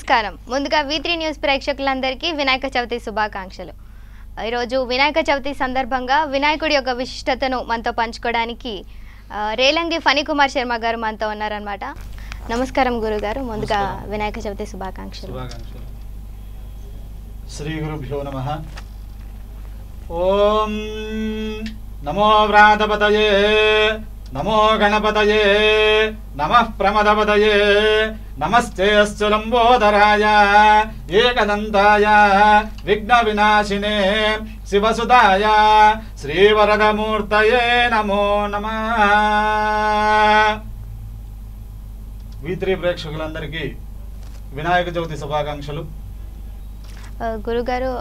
నమస్కారం. ముందుగా V3 news ప్రేక్షకులందరికీ వినాయక చవితి శుభాకాంక్షలు. ఈ రోజు వినాయక చవితి సందర్భంగా వినాయకుడి యొక్క విశిష్టతను మనతో పంచుకోవడానికి రేలంగి ఫణి కుమార్ శర్మ గారు మనతో ఉన్నారన్నమాట. నమస్కారం గురుగారు. ముందుగా వినాయక చవితి శుభాకాంక్షలు. శ్రీ గురుభ్యో నమః. ఓం నమో వ్రాతపతయే నమో గణపతయే నమః ప్రమదపతయే నమస్తేస్తు లంబోదరాయ ఏకదంతాయ విఘ్న వినాశినే శివసుదాయ శ్రీవరదమూర్తయే నమో నమః. V3 ప్రేక్షకులందరికీ వినాయక చవితి శుభాకాంక్షలు. గురుగారు,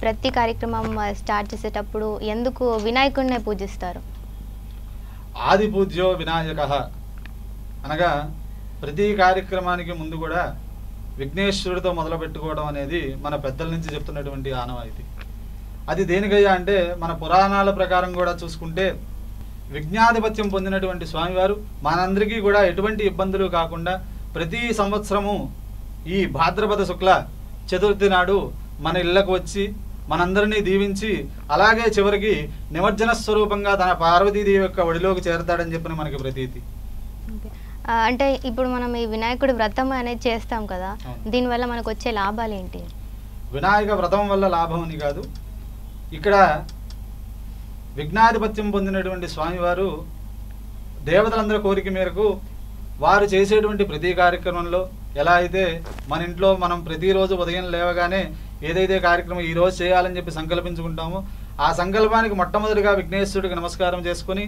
ప్రతి కార్యక్రమం స్టార్ట్ చేసేటప్పుడు ఎందుకు వినాయకుడినే పూజిస్తారు? ఆది పూజ్యో వినాయకః అనగా ప్రతి కార్యక్రమానికి ముందు కూడా విఘ్నేశ్వరుడితో మొదలు పెట్టుకోవడం అనేది మన పెద్దల నుంచి చెప్తున్నటువంటి ఆనవాయితీ. అది దేనికయ్యా అంటే మన పురాణాల ప్రకారం కూడా చూసుకుంటే విఘ్నాధిపత్యం పొందినటువంటి స్వామివారు మనందరికీ కూడా ఎటువంటి ఇబ్బందులు కాకుండా ప్రతి సంవత్సరము ఈ భాద్రపద శుక్ల చతుర్థి నాడు మన ఇళ్లకు వచ్చి మనందరినీ దీవించి అలాగే చివరికి నిమజ్జన స్వరూపంగా తన పార్వతీదేవి యొక్క ఒడిలోకి చేరతాడని చెప్పిన మనకి ప్రతీతి. అంటే ఇప్పుడు మనం ఈ వినాయకుడి వ్రతం అనేది చేస్తాం కదా, దీనివల్ల మనకు వచ్చే లాభాలు ఏంటి? వినాయక వ్రతం వల్ల లాభం అని కాదు, ఇక్కడ విఘ్నాధిపత్యం పొందినటువంటి స్వామివారు దేవతలందరి కోరిక మేరకు వారు చేసేటువంటి ప్రతి కార్యక్రమంలో ఎలా అయితే మన ఇంట్లో మనం ప్రతిరోజు ఉదయం లేవగానే ఏదైతే కార్యక్రమం ఈరోజు చేయాలని చెప్పి సంకల్పించుకుంటామో ఆ సంకల్పానికి మొట్టమొదటిగా విఘ్నేశ్వరుడికి నమస్కారం చేసుకుని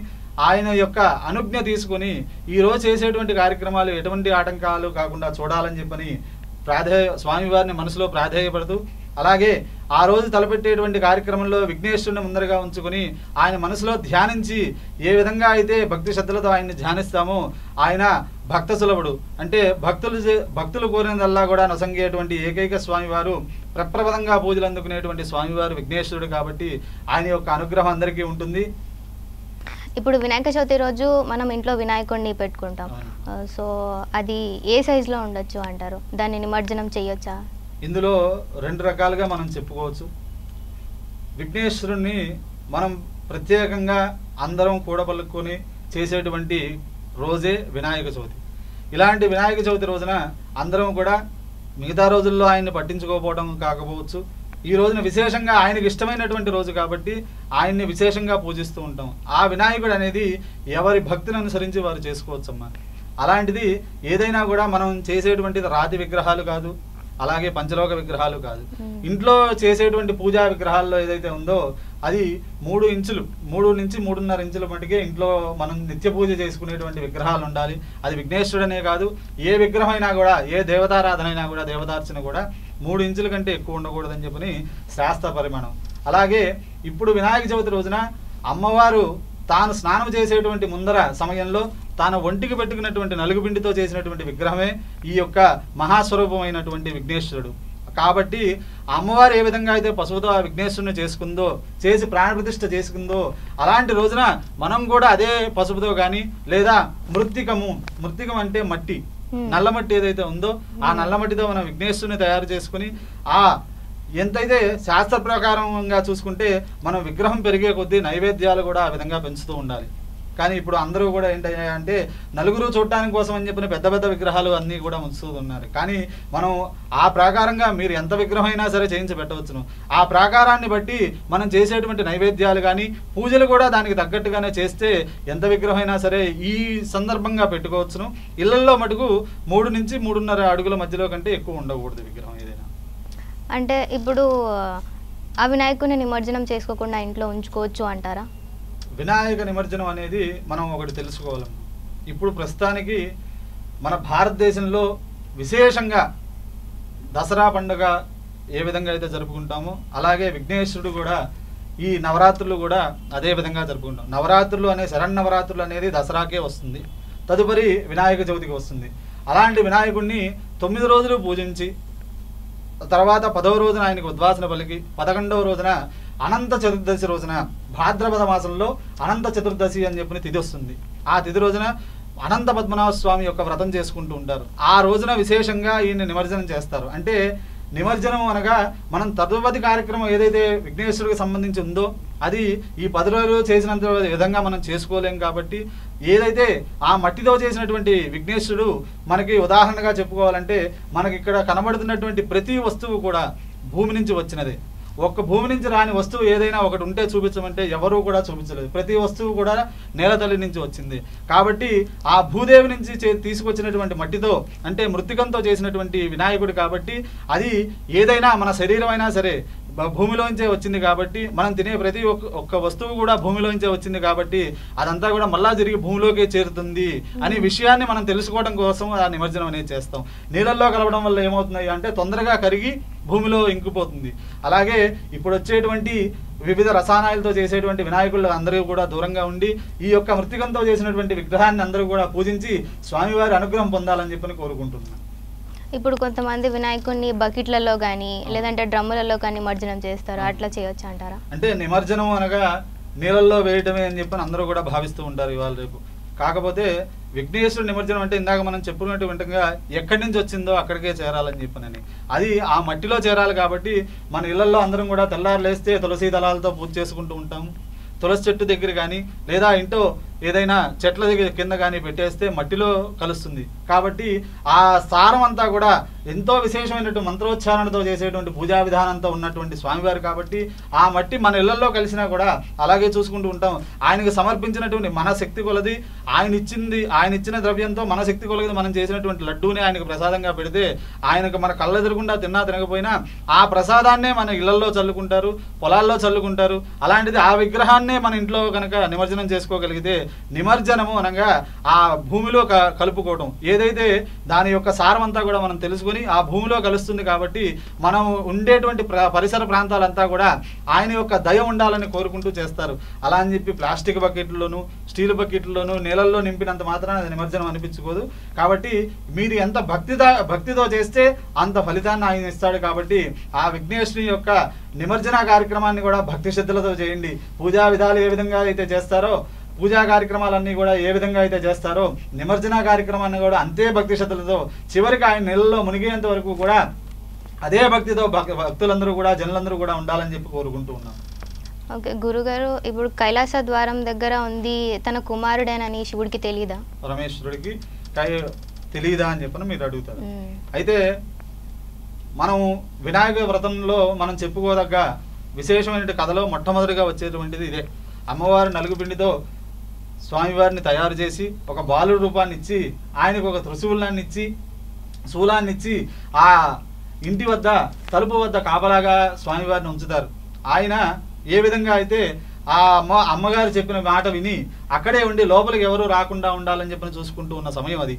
ఆయన యొక్క అనుజ్ఞ తీసుకుని ఈరోజు చేసేటువంటి కార్యక్రమాలు ఎటువంటి ఆటంకాలు కాకుండా చూడాలని చెప్పని స్వామివారిని మనసులో ప్రాధేయపడుతూ అలాగే ఆ రోజు తలపెట్టేటువంటి కార్యక్రమంలో విఘ్నేశ్వరుని ముందరగా ఉంచుకొని ఆయన మనసులో ధ్యానించి ఏ విధంగా అయితే భక్తి శ్రద్ధలతో ఆయన్ని ధ్యానిస్తామో ఆయన భక్త సులభుడు అంటే భక్తులు కోరినదల్లా కూడా నొసంగేటువంటి ఏకైక స్వామివారు ప్రప్రపదంగా పూజలు అందుకునేటువంటి స్వామివారు విఘ్నేశ్వరుడు కాబట్టి ఆయన యొక్క అనుగ్రహం అందరికీ ఉంటుంది. ఇప్పుడు వినాయక చవితి రోజు మనం ఇంట్లో వినాయకుడిని పెట్టుకుంటాం, సో అది ఏ సైజులో ఉండొచ్చు అంటారు? దాన్ని నిమజ్జనం చేయొచ్చా? ఇందులో రెండు రకాలుగా మనం చెప్పుకోవచ్చు. విఘ్నేశ్వరుణ్ణి మనం ప్రత్యేకంగా అందరం కూడబలుక్కొని చేసేటువంటి రోజే వినాయక చవితి. ఇలాంటి వినాయక చవితి రోజున అందరం కూడా మిగతా రోజుల్లో ఆయన్ని పట్టించుకోకపోవడం కాకపోవచ్చు, ఈ రోజున విశేషంగా ఆయనకి ఇష్టమైనటువంటి రోజు కాబట్టి ఆయన్ని విశేషంగా పూజిస్తూ ఉంటాం. ఆ వినాయకుడు అనేది ఎవరి భక్తిని అనుసరించి వారు చేసుకోవచ్చమ్మా. అలాంటిది ఏదైనా కూడా మనం చేసేటువంటిది రాతి విగ్రహాలు కాదు, అలాగే పంచలోక విగ్రహాలు కాదు. ఇంట్లో చేసేటువంటి పూజా విగ్రహాల్లో ఏదైతే ఉందో అది 3 ఇంచులు 3 నుంచి 3.5 ఇంచుల మటుకే ఇంట్లో మనం నిత్య పూజ చేసుకునేటువంటి విగ్రహాలు ఉండాలి. అది విఘ్నేశ్వరుడనే కాదు, ఏ విగ్రహం అయినా కూడా ఏ దేవతారాధన అయినా కూడా దేవతార్చన కూడా 3 ఇంచుల కంటే ఎక్కువ ఉండకూడదని చెప్పని శాస్త్ర పరిమాణం. అలాగే ఇప్పుడు వినాయక చవితి రోజున అమ్మవారు తాను స్నానం చేసేటువంటి ముందర సమయంలో తాను ఒంటికి పెట్టుకున్నటువంటి నలుగుపిండితో చేసినటువంటి విగ్రహమే ఈ యొక్క మహాస్వరూపమైనటువంటి విఘ్నేశ్వరుడు. కాబట్టి అమ్మవారు ఏ విధంగా అయితే పశువుతో ఆ విఘ్నేశ్వరుని చేసుకుందో, చేసి ప్రాణప్రతిష్ఠ చేసుకుందో, అలాంటి రోజున మనం కూడా అదే పశువుతో కానీ లేదా మృత్తికం అంటే మట్టి, నల్ల మట్టి ఏదైతే ఉందో ఆ నల్ల మట్టితో మనం విఘ్నేశ్వరుని తయారు చేసుకుని ఆ ఎంతైతే శాస్త్ర ప్రకారంగా చూసుకుంటే మనం విగ్రహం పెరిగే కొద్దీ నైవేద్యాలు కూడా ఆ విధంగా పెంచుతూ ఉండాలి. కానీ ఇప్పుడు అందరూ కూడా ఏంటంటే నలుగురు చూడటానికి కోసం అని చెప్పిన పెద్ద పెద్ద విగ్రహాలు అన్నీ కూడా ఉంచుతూ ఉన్నారు. కానీ మనం ఆ ప్రకారంగా మీరు ఎంత విగ్రహం అయినా సరే చేయించి పెట్టవచ్చును. ఆ ప్రాకారాన్ని బట్టి మనం చేసేటువంటి నైవేద్యాలు కానీ పూజలు కూడా దానికి తగ్గట్టుగానే చేస్తే ఎంత విగ్రహం అయినా సరే ఈ సందర్భంగా పెట్టుకోవచ్చును. ఇళ్లలో మటుకు 3 నుంచి 3.5 అడుగుల మధ్యలో కంటే ఎక్కువ ఉండకూడదు విగ్రహం ఏదైనా. అంటే ఇప్పుడు ఆ వినాయకుడిని నిమజ్జనం చేసుకోకుండా ఇంట్లో ఉంచుకోవచ్చు అంటారా? వినాయక నిమజ్జనం అనేది మనం ఒకటి తెలుసుకోవాలి. ఇప్పుడు ప్రస్తుతానికి మన భారతదేశంలో విశేషంగా దసరా పండుగ ఏ విధంగా అయితే జరుపుకుంటామో అలాగే విఘ్నేశ్వరుడు కూడా ఈ నవరాత్రులు కూడా అదే విధంగా జరుపుకుంటాం. నవరాత్రులు అనే శరన్నవరాత్రులు అనేది దసరాకే వస్తుంది, తదుపరి వినాయక చవితికి వస్తుంది. అలాంటి వినాయకుడిని 9 రోజులు పూజించి తర్వాత 10వ రోజున ఆయనకు ఉద్వాసన పలికి 11వ రోజున అనంత చతుర్దశి రోజున భాద్రపద మాసంలో అనంత చతుర్దశి అని చెప్పిన తిథి వస్తుంది. ఆ తిథి రోజున అనంత పద్మనాభ స్వామి యొక్క వ్రతం చేసుకుంటూ ఉంటారు. ఆ రోజున విశేషంగా ఈయన నిమజ్జనం చేస్తారు. అంటే నిమజ్జనం అనగా మనం తదుపరి కార్యక్రమం ఏదైతే విఘ్నేశ్వరుడికి సంబంధించి ఉందో అది ఈ 10 రోజులు చేసినంత విధంగా మనం చేసుకోలేం. కాబట్టి ఏదైతే ఆ మట్టితో చేసినటువంటి విఘ్నేశ్వరుడు మనకి ఉదాహరణగా చెప్పుకోవాలంటే మనకి ఇక్కడ కనబడుతున్నటువంటి ప్రతి వస్తువు కూడా భూమి నుంచి వచ్చినదే. ఒక్క భూమి నుంచి రాని వస్తువు ఏదైనా ఒకటి ఉంటే చూపించమంటే ఎవరూ కూడా చూపించలేదు. ప్రతి వస్తువు కూడా నేల తల్లి నుంచి వచ్చింది. కాబట్టి ఆ భూదేవి నుంచి తీసుకొచ్చినటువంటి మట్టితో అంటే మృత్తికంతో చేసినటువంటి వినాయకుడు కాబట్టి అది ఏదైనా మన శరీరం అయినా సరే భూమిలోంచే వచ్చింది. కాబట్టి మనం తినే ప్రతి ఒక్క వస్తువు కూడా భూమిలోంచే వచ్చింది. కాబట్టి అదంతా కూడా మళ్ళా తిరిగి భూమిలోకే చేరుతుంది అనే విషయాన్ని మనం తెలుసుకోవడం కోసం ఆ నిమజ్జనం అనేది చేస్తాం. నీళ్ళల్లో కలవడం వల్ల ఏమవుతున్నాయి అంటే తొందరగా కరిగి భూమిలో ఇంకిపోతుంది. అలాగే ఇప్పుడు వచ్చేటువంటి వివిధ రసాయనాలతో చేసేటువంటి వినాయకులు అందరూ కూడా దూరంగా ఉండి ఈ యొక్క మృత్తికంతో చేసినటువంటి విగ్రహాన్ని అందరూ కూడా పూజించి స్వామివారి అనుగ్రహం పొందాలని చెప్పని కోరుకుంటున్నాను. ఇప్పుడు కొంతమంది వినాయకుడిని బకెట్లలో కానీ లేదంటే డ్రమ్ములలో కానీ నిమజ్జనం చేస్తారు, అట్లా చేయొచ్చు అంటారా? అంటే నిమజ్జనం అనగా నీళ్ళల్లో వేయటమే అని చెప్పని అందరూ కూడా భావిస్తూ ఉంటారు ఇవాళ రేపు. కాకపోతే విఘ్నేశ్వరుడు నిమజ్జనం అంటే ఇందాక మనం చెప్పుకున్నట్టుగా ఎక్కడి నుంచి వచ్చిందో అక్కడికే చేరాలని చెప్పనని అది ఆ మట్టిలో చేరాలి. కాబట్టి మన ఇళ్లలో అందరం కూడా తెల్లారు లేస్తే తులసి దళాలతో పూజ చేసుకుంటూ ఉంటాము. తులసి చెట్టు దగ్గర కానీ లేదా ఇంట్లో ఏదైనా చెట్ల దగ్గర కింద కానీ పెట్టేస్తే మట్టిలో కలుస్తుంది. కాబట్టి ఆ సారం అంతా కూడా ఎంతో విశేషమైనటువంటి మంత్రోచ్చారణతో చేసేటువంటి పూజా విధానంతో ఉన్నటువంటి స్వామివారు. కాబట్టి ఆ మట్టి మన ఇళ్లలో కలిసినా కూడా అలాగే చూసుకుంటూ ఉంటాం. ఆయనకు సమర్పించినటువంటి మన శక్తి కొలది ఆయన ఇచ్చిన ద్రవ్యంతో మన శక్తి కొలది మనం చేసినటువంటి లడ్డూని ఆయనకు ప్రసాదంగా పెడితే ఆయనకు మన కళ్ళెదురకుండా తిన్నా తినకపోయినా ఆ ప్రసాదాన్నే మన ఇళ్లలో చల్లుకుంటారు, పొలాల్లో చల్లుకుంటారు. అలాంటిది ఆ విగ్రహాన్నే మన ఇంట్లో కనుక నిమజ్జనం చేసుకోగలిగితే నిమజ్జనము అనగా ఆ భూమిలో కలుపుకోవడం ఏదైతే దాని యొక్క సారం అంతా కూడా మనం తెలుసుకొని ఆ భూమిలో కలుస్తుంది. కాబట్టి మనం ఉండేటువంటి పరిసర ప్రాంతాలంతా కూడా ఆయన యొక్క దయ ఉండాలని కోరుకుంటూ చేస్తారు. అలా అని చెప్పి ప్లాస్టిక్ బకెట్లలోను స్టీల్ బకెట్లలోను నీళ్ళల్లో నింపినంత మాత్రాన అది నిమజ్జనం అనిపించుకోదు. కాబట్టి మీరు ఎంత భక్తితో చేస్తే అంత ఫలితాన్ని ఆయన ఇస్తాడు. కాబట్టి ఆ విఘ్నేశ్వరుని యొక్క నిమజ్జన కార్యక్రమాన్ని కూడా భక్తి శ్రద్ధలతో చేయండి. పూజా విధాలు ఏ విధంగా అయితే చేస్తారో పూజా కార్యక్రమాలన్నీ కూడా ఏ విధంగా అయితే చేస్తారో నిమజ్జన కార్యక్రమాన్ని కూడా అంతే భక్తి శ్రద్ధలతో చివరికి ఆయన నెలలో మునిగేంత వరకు కూడా అదే భక్తితో భక్తులందరూ కూడా జనులందరూ కూడా ఉండాలని చెప్పి కోరుకుంటూ ఉన్నాం. ఓకే గురుగారు, ఇప్పుడు కైలాస ద్వారం దగ్గర ఉంది తన కుమారుడేనని శివుడికి తెలియదా? పరమేశ్వరుడికి తెలియదా అని చెప్పని మీరు అడుగుతారు. అయితే మనం వినాయక వ్రతంలో మనం చెప్పుకోదగ్గ విశేషమైన కథలో మొట్టమొదటిగా వచ్చేటువంటిది ఇదే. అమ్మవారి నలుగుపిండితో స్వామివారిని తయారు చేసి ఒక బాలుడు రూపాన్ని ఇచ్చి ఆయనకు ఒక త్రిశూలాన్ని ఇచ్చి శూలాన్ని ఇచ్చి ఆ ఇంటి వద్ద తలుపు వద్ద కాపలాగా స్వామివారిని ఉంచుతారు. ఆయన ఏ విధంగా అయితే ఆ అమ్మగారు చెప్పిన మాట విని అక్కడే ఉండి లోపలికి ఎవరు రాకుండా ఉండాలని చెప్పి చూసుకుంటూ ఉన్న సమయం అది.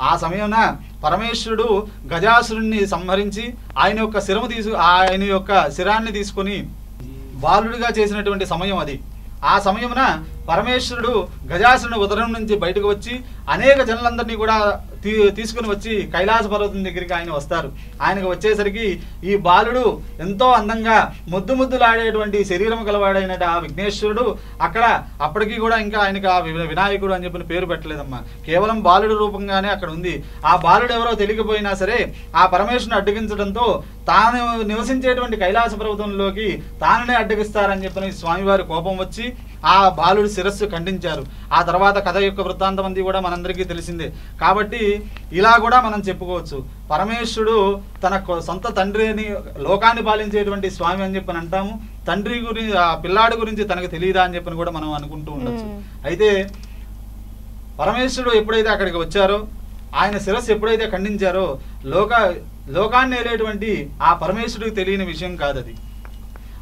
ఆ సమయంలో పరమేశ్వరుడు గజాసురుణ్ణి సంహరించి ఆయన యొక్క శిరాన్ని తీసుకొని బాలుడిగా చేసినటువంటి సమయం అది. ఆ సమయమున పరమేశ్వరుడు గజాసురుని ఉదరం నుంచి బయటకు వచ్చి అనేక జనులందరినీ కూడా తీసుకుని వచ్చి కైలాస పర్వతం దగ్గరికి ఆయన వస్తారు. ఆయనకు వచ్చేసరికి ఈ బాలుడు ఎంతో అందంగా ముద్దులాడేటువంటి శరీరం గలవాడైన ఆ విఘ్నేశ్వరుడు అప్పటికీ కూడా ఇంకా ఆయనకు ఆ వినాయకుడు అని చెప్పిన పేరు పెట్టలేదమ్మా. కేవలం బాలుడు రూపంగానే అక్కడ ఉంది. ఆ బాలుడు ఎవరో తెలియకపోయినా సరే ఆ పరమేశ్వరుని అడ్డగించడంతో తాను నివసించేటువంటి కైలాస పర్వతంలోకి తాననే అడ్డగిస్తారని చెప్పిన స్వామివారి కోపం వచ్చి ఆ బాలుడి శిరస్సు ఖండించారు. ఆ తర్వాత కథ యొక్క వృత్తాంతం అంది కూడా మనందరికీ తెలిసిందే. కాబట్టి ఇలా కూడా మనం చెప్పుకోవచ్చు. పరమేశ్వరుడు తన సొంత తండ్రిని లోకాన్ని పాలించేటువంటి స్వామి అని చెప్పని అంటాము. తండ్రి గురించి ఆ పిల్లాడి గురించి తనకు తెలియదా అని చెప్పని కూడా మనం అనుకుంటూ ఉండొచ్చు. అయితే పరమేశ్వరుడు ఎప్పుడైతే అక్కడికి వచ్చారో ఆయన శిరస్సు ఎప్పుడైతే ఖండించారో లోకాన్ని ఏలేటువంటి ఆ పరమేశ్వరుడికి తెలియని విషయం కాదది.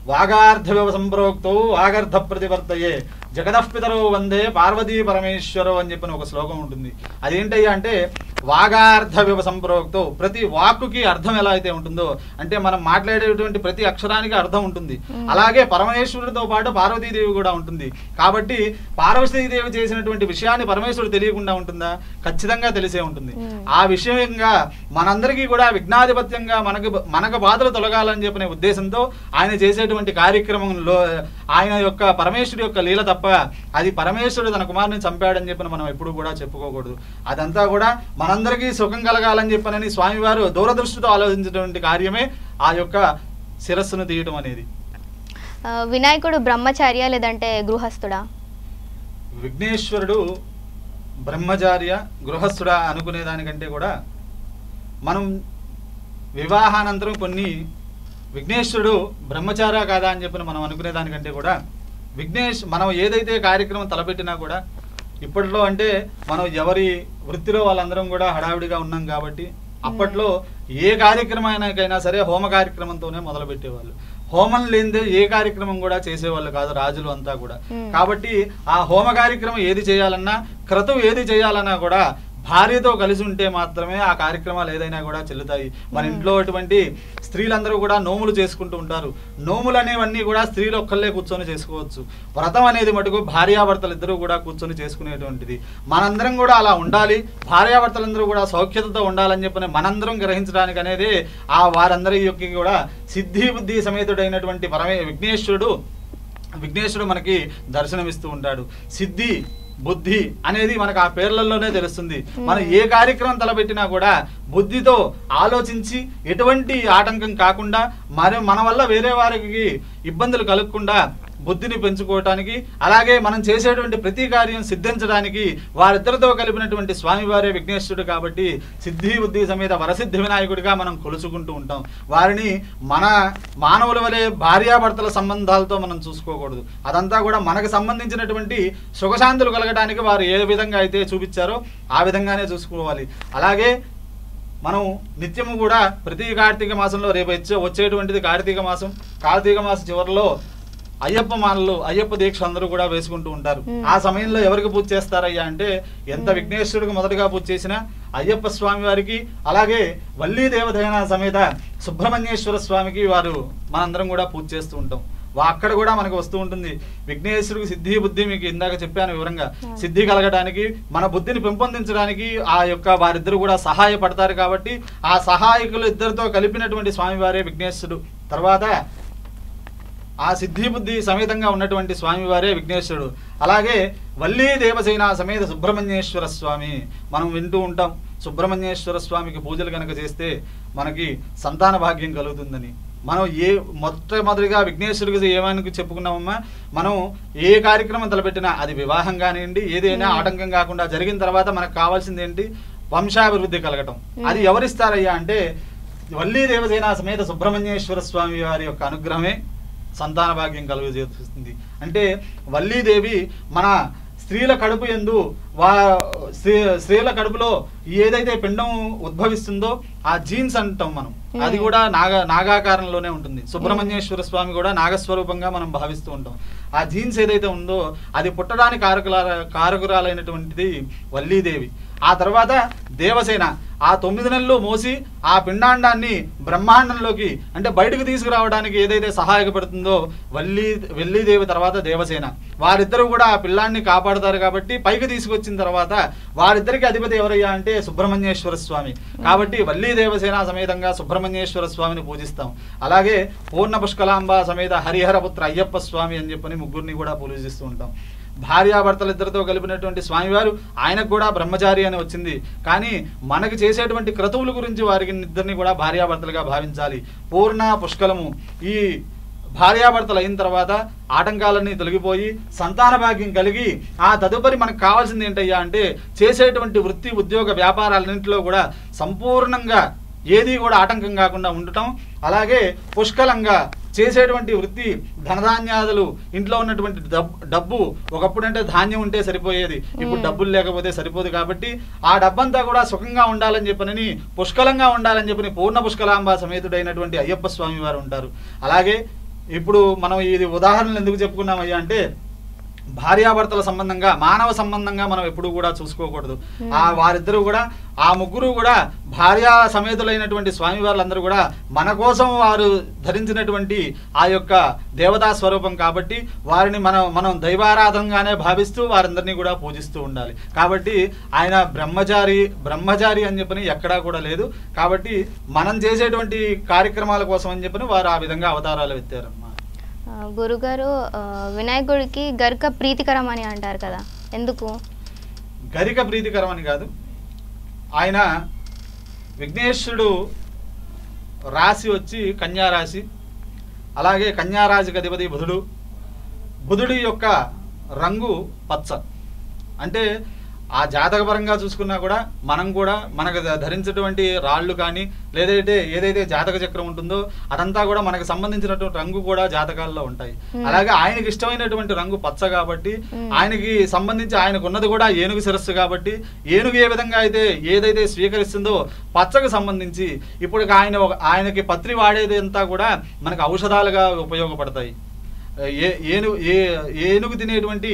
వాగార్థవివ సంప్రోక్తో వాగర్థ ప్రతివర్తయే జగదఃపితరో వందే పార్వతీ పరమేశ్వరో అని చెప్పిన ఒక శ్లోకం ఉంటుంది. అదేంటయ్యా అంటే వాగార్థ వివ సంప్రోక్తో, ప్రతి వాక్కుకి అర్థం ఎలా అయితే ఉంటుందో, అంటే మనం మాట్లాడేటువంటి ప్రతి అక్షరానికి అర్థం ఉంటుంది. అలాగే పరమేశ్వరుడితో పాటు పార్వతీదేవి కూడా ఉంటుంది. కాబట్టి పార్వతీదేవి చేసినటువంటి విషయాన్ని పరమేశ్వరుడు తెలియకుండా ఉంటుందా? ఖచ్చితంగా తెలిసే ఉంటుంది. ఆ విషయంగా మనందరికీ కూడా విఘ్నాధిపత్యంగా మనకు బాధలు తొలగాలని చెప్పిన ఉద్దేశంతో ఆయన చేసేటువంటి కార్యక్రమంలో ఆయన యొక్క పరమేశ్వరుడు యొక్క లీల తప్ప అది పరమేశ్వరుడు తన కుమారుని చంపాడని చెప్పిన మనం ఎప్పుడు కూడా చెప్పుకోకూడదు. అదంతా కూడా మనందరికీ సుఖం కలగాలని చెప్పనని స్వామివారు దూరదృష్టితో ఆలోచించినటువంటి కార్యమే ఆ యొక్క శిరస్సును తీయటం అనేది. వినాయకుడు బ్రహ్మచార్య లేదంటే గృహస్థుడా? విఘ్నేశ్వరుడు బ్రహ్మచార్య గృహస్థుడా అనుకునే దానికంటే కూడా మనం వివాహానంతరం కొన్ని విఘ్నేశ్వరుడు బ్రహ్మచార్య కాదా అని చెప్పి మనం అనుకునే దానికంటే కూడా మనం ఏదైతే కార్యక్రమం తలపెట్టినా కూడా ఇప్పట్లో అంటే మనం ఎవరి వృత్తిలో వాళ్ళందరం కూడా హడావిడిగా ఉన్నాం కాబట్టి అప్పట్లో ఏ కార్యక్రమానికైనా సరే హోమ కార్యక్రమంతోనే మొదలు పెట్టేవాళ్ళు. హోమం లేనిదే ఏ కార్యక్రమం కూడా చేసేవాళ్ళు కాదు రాజులు అంతా కూడా. కాబట్టి ఆ హోమ కార్యక్రమం ఏది చేయాలన్నా, క్రతువు ఏది చేయాలన్నా కూడా భార్యతో కలిసి ఉంటే మాత్రమే ఆ కార్యక్రమాలు ఏదైనా కూడా చెల్లుతాయి. మన ఇంట్లో అటువంటి స్త్రీలందరూ కూడా నోములు చేసుకుంటూ ఉంటారు. నోములు అనేవన్నీ కూడా స్త్రీలు ఒక్కళ్ళే కూర్చొని చేసుకోవచ్చు. వ్రతం అనేది మటుకు భార్యాభర్తలు ఇద్దరూ కూడా కూర్చొని చేసుకునేటువంటిది. మనందరం కూడా అలా ఉండాలి, భార్యాభర్తలందరూ కూడా సౌఖ్యతతో ఉండాలని చెప్పని మనందరం గ్రహించడానికి అనేది ఆ వారందరి యొక్క కూడా సిద్ధి బుద్ధి సమేతుడైనటువంటి విఘ్నేశ్వరుడు మనకి దర్శనమిస్తూ ఉంటాడు. సిద్ధి బుద్ధి అనేది మనకు ఆ పేర్లలోనే తెలుస్తుంది. మనం ఏ కార్యక్రమం తలపెట్టినా కూడా బుద్ధితో ఆలోచించి ఎటువంటి ఆటంకం కాకుండా మన వల్ల వేరే వారికి ఇబ్బందులు కలగకుండా బుద్ధిని పెంచుకోవటానికి, అలాగే మనం చేసేటువంటి ప్రతి కార్యం సిద్ధించడానికి వారిద్దరితో కలిపినటువంటి స్వామివారే విఘ్నేశ్వరుడు. కాబట్టి సిద్ధి బుద్ధి సమేత వరసిద్ధి వినాయకుడిగా మనం కొలుచుకుంటూ ఉంటాం. వారిని మన మానవుల వలె భార్యాభర్తల సంబంధాలతో మనం చూసుకోకూడదు. అదంతా కూడా మనకు సంబంధించినటువంటి సుఖశాంతులు కలగడానికి వారు ఏ విధంగా అయితే చూపించారో ఆ విధంగానే చూసుకోవాలి. అలాగే మనం నిత్యము కూడా ప్రతి కార్తీక మాసంలో రేపు వచ్చేటువంటిది కార్తీక మాసం. కార్తీక మాసం చివరిలో అయ్యప్ప దీక్ష అందరూ కూడా వేసుకుంటూ ఉంటారు. ఆ సమయంలో ఎవరికి పూజ చేస్తారయ్యా అంటే ఎంత విఘ్నేశ్వరుడికి మొదటగా పూజ చేసినా అయ్యప్ప స్వామి వారికి, అలాగే వల్లీ దేవదైన సమేత సుబ్రహ్మణ్యేశ్వర స్వామికి వారు మనందరం కూడా పూజ చేస్తూ ఉంటాం. అక్కడ కూడా మనకు వస్తూ ఉంటుంది విఘ్నేశ్వరుడికి సిద్ధి బుద్ధి. మీకు ఇందాక చెప్పాను వివరంగా, సిద్ధి కలగడానికి మన బుద్ధిని పెంపొందించడానికి ఆ యొక్క వారిద్దరు కూడా సహాయపడతారు. కాబట్టి ఆ సహాయకులు ఇద్దరితో కలిపినటువంటి స్వామివారే విఘ్నేశ్వరుడు. తర్వాత ఆ సిద్ధి బుద్ధి సమేతంగా ఉన్నటువంటి స్వామివారే విఘ్నేశ్వరుడు. అలాగే వల్లీ దేవసేన సమేత సుబ్రహ్మణ్యేశ్వర స్వామి మనం వింటూ ఉంటాం. సుబ్రహ్మణ్యేశ్వర స్వామికి పూజలు కనుక చేస్తే మనకి సంతాన భాగ్యం కలుగుతుందని. మనం మొట్టమొదటిగా విఘ్నేశ్వరుడికి ఏమని చెప్పుకున్నామమ్మా, మనం ఏ కార్యక్రమం తలపెట్టినా అది వివాహం కానివ్వండి, ఏదైనా ఆటంకం కాకుండా జరిగిన తర్వాత మనకు కావాల్సింది ఏంటి? వంశాభివృద్ధి కలగటం. అది ఎవరిస్తారయ్యా అంటే వల్లీ దేవసేన సమేత సుబ్రహ్మణ్యేశ్వర స్వామి వారి యొక్క అనుగ్రహమే సంతాన భాగ్యం కలుగజేస్తుంది. అంటే వల్లీదేవి మన స్త్రీల కడుపు యందు స్త్రీల కడుపులో ఏదైతే పిండం ఉద్భవిస్తుందో ఆ జీన్స్ అంటాం మనం, అది కూడా నాగాకారంలోనే ఉంటుంది. సుబ్రహ్మణ్యేశ్వర స్వామి కూడా నాగస్వరూపంగా మనం భావిస్తూ ఉంటాం. ఆ జీన్స్ ఏదైతే ఉందో అది పుట్టడానికి కారకురాలైనటువంటిది వల్లీదేవి. ఆ తర్వాత దేవసేన ఆ 9 నెలలు మోసి ఆ పిండాండాన్ని బ్రహ్మాండంలోకి అంటే బయటకు తీసుకురావడానికి ఏదైతే సహాయపడుతుందో వల్లీదేవి తర్వాత దేవసేన. వారిద్దరూ కూడా ఆ పిల్లాన్ని కాపాడుతారు. కాబట్టి పైకి తీసుకొచ్చిన తర్వాత వారిద్దరికి అధిపతి ఎవరయ్యా అంటే సుబ్రహ్మణ్యేశ్వర స్వామి. కాబట్టి వల్లీ దేవసేన సమేతంగా సుబ్రహ్మణ్యేశ్వర స్వామిని పూజిస్తాం. అలాగే పూర్ణ పుష్కలాంబ సమేత హరిహరపుత్ర అయ్యప్ప స్వామి అని చెప్పని ముగ్గురిని కూడా పూజిస్తూ ఉంటాం. భార్యాభర్తలు ఇద్దరితో కలిపినటువంటి స్వామివారు ఆయనకు కూడా బ్రహ్మచారి అని వచ్చింది. కానీ మనకు చేసేటువంటి క్రతువుల గురించి వారికి ఇద్దరిని కూడా భార్యాభర్తలుగా భావించాలి. పూర్ణ పుష్కలము ఈ భార్యాభర్తలు అయిన తర్వాత ఆటంకాలన్నీ తొలగిపోయి సంతాన భాగ్యం కలిగి ఆ తదుపరి మనకు కావాల్సింది ఏంటయ్యా అంటే చేసేటువంటి వృత్తి ఉద్యోగ వ్యాపారాలన్నింటిలో కూడా సంపూర్ణంగా ఏది కూడా ఆటంకం కాకుండా ఉండటం. అలాగే పుష్కలంగా చేసేటువంటి వృత్తి ధనధాన్యాదులు ఇంట్లో ఉన్నటువంటి డబ్బు ఒకప్పుడు అంటే ధాన్యం ఉంటే సరిపోయేది, ఇప్పుడు డబ్బులు లేకపోతే సరిపోదు. కాబట్టి ఆ డబ్బంతా కూడా సుఖంగా ఉండాలని చెప్పని పుష్కలంగా ఉండాలని చెప్పని పూర్ణ పుష్కలాంబ సమేతుడైనటువంటి అయ్యప్ప స్వామి వారు ఉంటారు. అలాగే ఇప్పుడు మనం ఇది ఉదాహరణలు ఎందుకు చెప్పుకున్నామయ్యా అంటే భార్యాభర్తల సంబంధంగా, మానవ సంబంధంగా మనం ఎప్పుడు కూడా చూసుకోకూడదు. వారిద్దరూ కూడా, ఆ ముగ్గురు కూడా భార్యా సమేతులైనటువంటి స్వామి వారందరూ కూడా మన కోసం వారు ధరించినటువంటి ఆ యొక్క దేవతా స్వరూపం కాబట్టి వారిని మనం దైవారాధనగానే భావిస్తూ వారందరినీ కూడా పూజిస్తూ ఉండాలి. కాబట్టి ఆయన బ్రహ్మచారి అని చెప్పని ఎక్కడా కూడా లేదు. కాబట్టి మనం చేసేటువంటి కార్యక్రమాల కోసం అని చెప్పని వారు ఆ విధంగా అవతారాలు ఎత్తారమ్మా. గురుగారు, వినాయకుడికి గరిక ప్రీతికరం అని అంటారు కదా, ఎందుకు? గరిక ప్రీతికరం అని కాదు, ఆయన విఘ్నేశ్వరుడు రాశి వచ్చి కన్యా రాశి. అలాగే కన్యా రాశికి అధిపతి బుధుడి యొక్క రంగు పచ్చ. అంటే ఆ జాతకపరంగా చూసుకున్నా కూడా మనం కూడా మనకు ధరించేటువంటి రాళ్ళు కానీ ఏదైతే జాతక చక్రం ఉంటుందో అదంతా కూడా మనకు సంబంధించినటువంటి రంగు కూడా జాతకాల్లో ఉంటాయి. అలాగే ఆయనకి ఇష్టమైనటువంటి రంగు పచ్చ కాబట్టి, ఆయనకి సంబంధించి ఆయనకు ఉన్నది కూడా ఏనుగు శిరస్సు కాబట్టి, ఏనుగు ఏ విధంగా అయితే ఏదైతే స్వీకరిస్తుందో పచ్చకు సంబంధించి ఇప్పుడు ఆయనకి పత్రి వాడేది అంతా కూడా మనకు ఔషధాలుగా ఉపయోగపడతాయి. ఏనుగు తినేటువంటి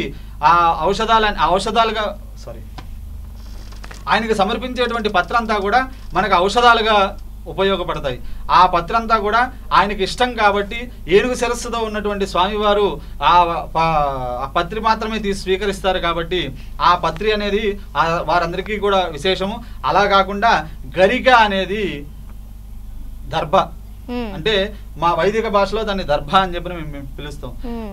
ఆ ఔషధాలుగా ఆయనకి సమర్పించేటువంటి పత్రంతా కూడా మనకు ఔషధాలుగా ఉపయోగపడతాయి. ఆ పత్రంతా కూడా ఆయనకి ఇష్టం కాబట్టి ఏనుగు శిరస్సుతో ఉన్నటువంటి స్వామివారు ఆ పత్రి మాత్రమే స్వీకరిస్తారు కాబట్టి ఆ పత్రి అనేది వారందరికీ కూడా విశేషము. అలా కాకుండా గరిక అనేది దర్భ, అంటే మా వైదిక భాషలో దాన్ని దర్భ అని చెప్పి మేము పిలుస్తాం.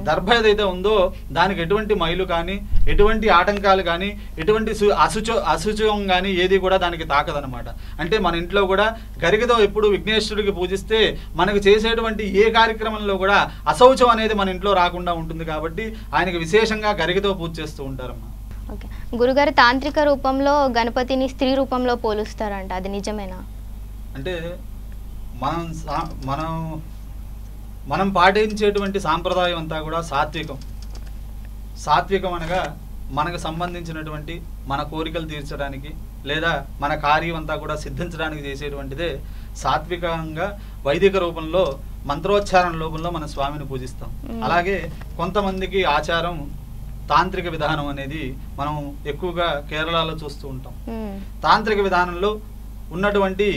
దర్భ ఏదైతే ఉందో దానికి ఎటువంటి మైలు కానీ, ఎటువంటి ఆటంకాలు కానీ, ఎటువంటి అశుచం కానీ ఏది కూడా దానికి తాకదనమాట. అంటే మన ఇంట్లో కూడా గరికతో ఎప్పుడు విఘ్నేశ్వరుడికి పూజిస్తే మనకు చేసేటువంటి ఏ కార్యక్రమంలో కూడా అశౌచం అనేది మన ఇంట్లో రాకుండా ఉంటుంది. కాబట్టి ఆయనకి విశేషంగా గరికతో పూజ చేస్తూ ఉంటారమ్మా. ఓకే గురుగారు, తాంత్రిక రూపంలో గణపతిని స్త్రీ రూపంలో పోలుస్తారంట, అది నిజమేనా? అంటే మనం పాటించేటువంటి సాంప్రదాయం అంతా కూడా సాత్వికం అనగా మనకు సంబంధించినటువంటి మన కోరికలు తీర్చడానికి లేదా మన కార్యం అంతా కూడా సిద్ధించడానికి చేసేటువంటిదే సాత్వికంగా వైదిక రూపంలో మంత్రోచ్చారణ రూపంలో మన స్వామిని పూజిస్తాం. అలాగే కొంతమందికి ఆచారం తాంత్రిక విధానం అనేది మనం ఎక్కువగా కేరళలో చూస్తూ ఉంటాం. తాంత్రిక విధానంలో ఉన్నటువంటి